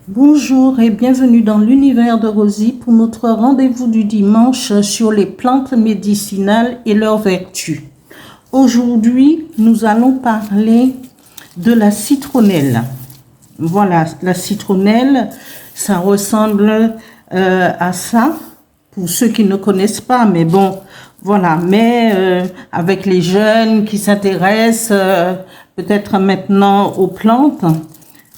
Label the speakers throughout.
Speaker 1: Bonjour et bienvenue dans l'univers de Rosie pour notre rendez-vous du dimanche sur les plantes médicinales et leurs vertus. Aujourd'hui, nous allons parler de la citronnelle. Voilà, la citronnelle, ça ressemble à ça, pour ceux qui ne connaissent pas, mais bon, voilà. Mais avec les jeunes qui s'intéressent peut-être maintenant aux plantes,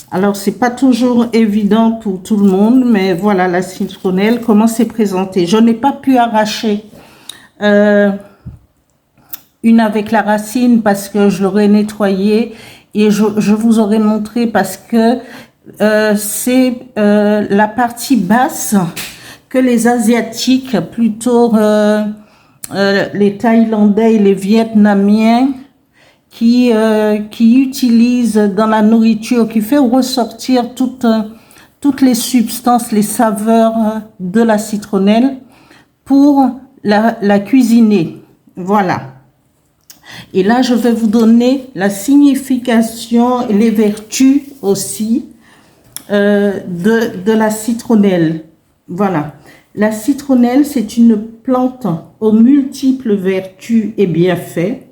Speaker 1: alors, c'est pas toujours évident pour tout le monde, mais voilà la citronnelle, comment c'est présenté. Je n'ai pas pu arracher une avec la racine parce que je l'aurais nettoyée et je vous aurais montré parce que c'est la partie basse que les Asiatiques, plutôt les Thaïlandais et les Vietnamiens, qui utilise dans la nourriture, qui fait ressortir toutes les substances, les saveurs de la citronnelle pour la cuisiner. Voilà. Et là, je vais vous donner la signification et les vertus aussi de la citronnelle. Voilà. La citronnelle, c'est une plante aux multiples vertus et bienfaits.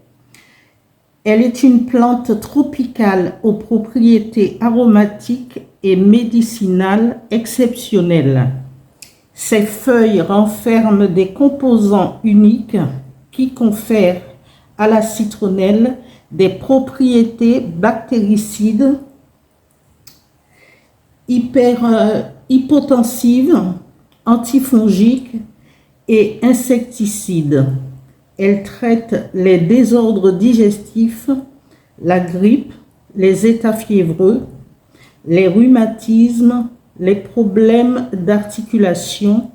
Speaker 1: Elle est une plante tropicale aux propriétés aromatiques et médicinales exceptionnelles. Ses feuilles renferment des composants uniques qui confèrent à la citronnelle des propriétés bactéricides, hypotensives, antifongiques et insecticides. Elle traite les désordres digestifs, la grippe, les états fiévreux, les rhumatismes, les problèmes d'articulation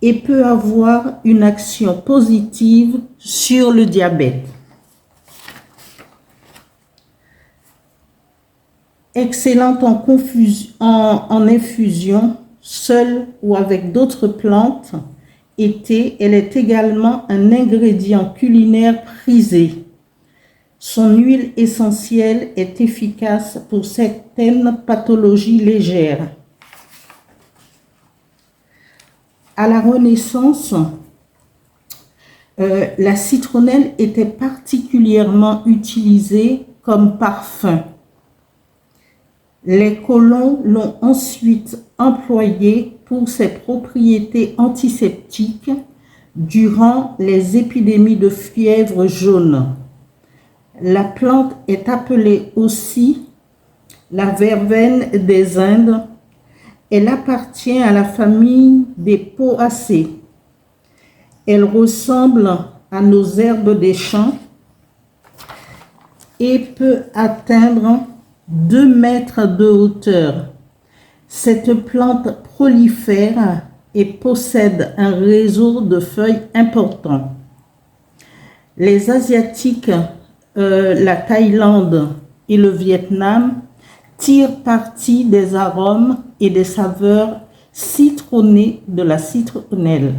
Speaker 1: et peut avoir une action positive sur le diabète. Excellente en infusion, seule ou avec d'autres plantes, elle est également un ingrédient culinaire prisé. Son huile essentielle est efficace pour certaines pathologies légères. À la Renaissance, la citronnelle était particulièrement utilisée comme parfum. Les colons l'ont ensuite employée pour ses propriétés antiseptiques durant les épidémies de fièvre jaune. La plante est appelée aussi la verveine des Indes. Elle appartient à la famille des Poacées. Elle ressemble à nos herbes des champs et peut atteindre 2 mètres de hauteur. Cette plante prolifère et possède un réseau de feuilles important. Les Asiatiques, la Thaïlande et le Vietnam tirent parti des arômes et des saveurs citronnées de la citronnelle.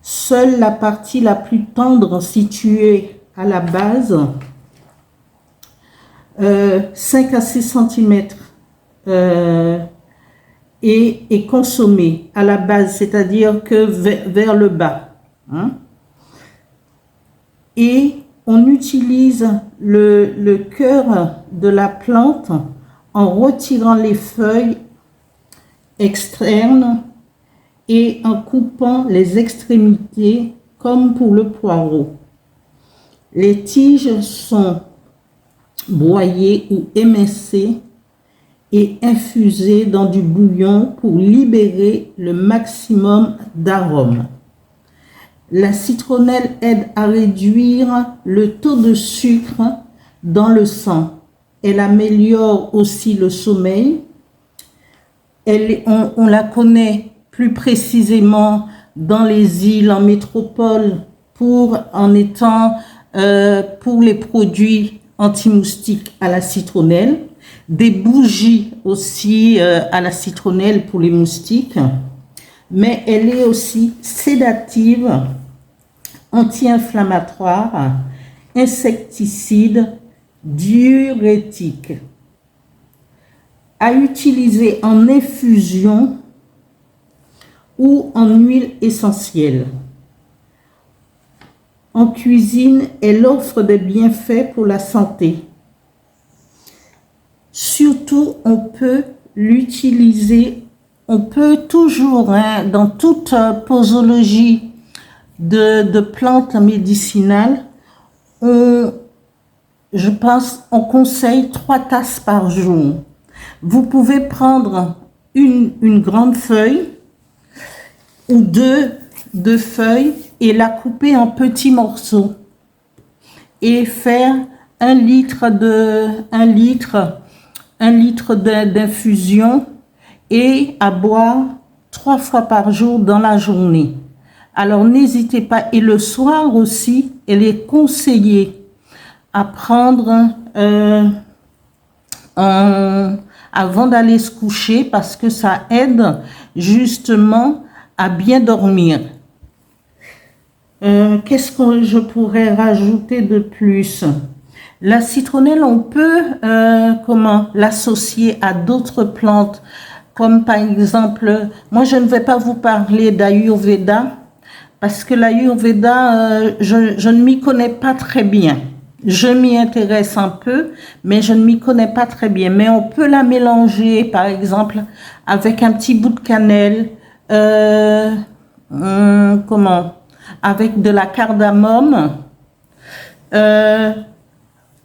Speaker 1: Seule la partie la plus tendre située à la base, 5 à 6 cm, est consommée à la base, c'est-à-dire que vers le bas. Hein? Et on utilise le cœur de la plante en retirant les feuilles externes et en coupant les extrémités comme pour le poireau. Les tiges sont broyées ou émincées et infusées dans du bouillon pour libérer le maximum d'arômes. La citronnelle aide à réduire le taux de sucre dans le sang. Elle améliore aussi le sommeil. On la connaît plus précisément dans les îles, en métropole, pour les produits anti-moustiques à la citronnelle. Des bougies aussi à la citronnelle pour les moustiques. Mais elle est aussi sédative, anti-inflammatoire, insecticide, diurétique. à utiliser en infusion ou en huile essentielle. En cuisine, elle offre des bienfaits pour la santé. Surtout, on peut l'utiliser, on peut toujours, dans toute posologie de plantes médicinales, je pense, on conseille 3 tasses par jour. Vous pouvez prendre une grande feuille ou deux feuilles et la couper en petits morceaux et faire 1 litre d'infusion et à boire 3 fois par jour dans la journée. Alors n'hésitez pas, et le soir aussi, elle est conseillée à prendre avant d'aller se coucher parce que ça aide justement à bien dormir. Qu'est-ce que je pourrais rajouter de plus? La citronnelle, on peut l'associer à d'autres plantes, comme par exemple, moi je ne vais pas vous parler d'Ayurveda, parce que l'Ayurveda, je ne m'y connais pas très bien. Je m'y intéresse un peu, mais je ne m'y connais pas très bien. Mais on peut la mélanger, par exemple, avec un petit bout de cannelle, avec de la cardamome,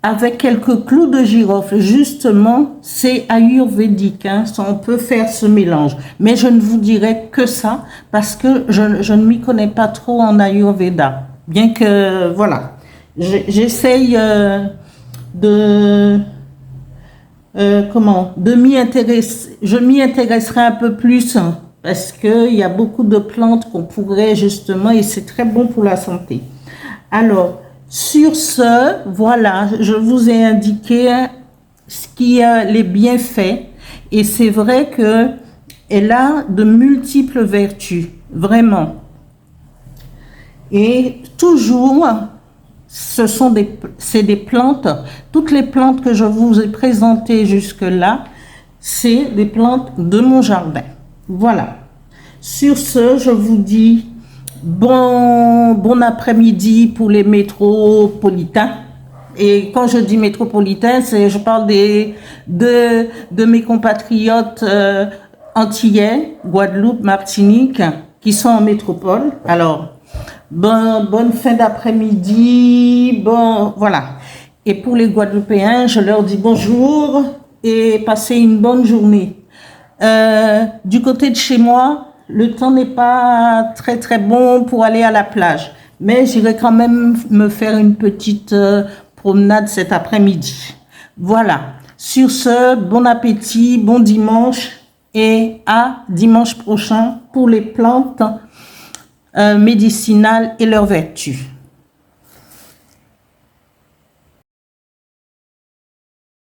Speaker 1: avec quelques clous de girofle. Justement, c'est ayurvédique, on peut faire ce mélange. Mais je ne vous dirai que ça parce que je ne m'y connais pas trop en ayurveda. Bien que, voilà, j'essaye de m'y intéresser. Je m'y intéresserai un peu plus parce qu'il y a beaucoup de plantes qu'on pourrait justement, et c'est très bon pour la santé. Alors, sur ce, voilà, je vous ai indiqué ce qui a les bienfaits et c'est vrai que elle a de multiples vertus, vraiment. Et toujours, c'est des plantes, toutes les plantes que je vous ai présentées jusque-là, c'est des plantes de mon jardin. Voilà. Sur ce, je vous dis bon après-midi pour les métropolitains. Et quand je dis métropolitains, je parle de mes compatriotes antillais, Guadeloupe, Martinique, qui sont en métropole. Alors, bonne fin d'après-midi, voilà. Et pour les Guadeloupéens, je leur dis bonjour et passez une bonne journée. Du côté de chez moi, le temps n'est pas très très bon pour aller à la plage, mais j'irai quand même me faire une petite promenade cet après-midi. Voilà. Sur ce, bon appétit, bon dimanche et à dimanche prochain pour les plantes médicinales et leurs vertus.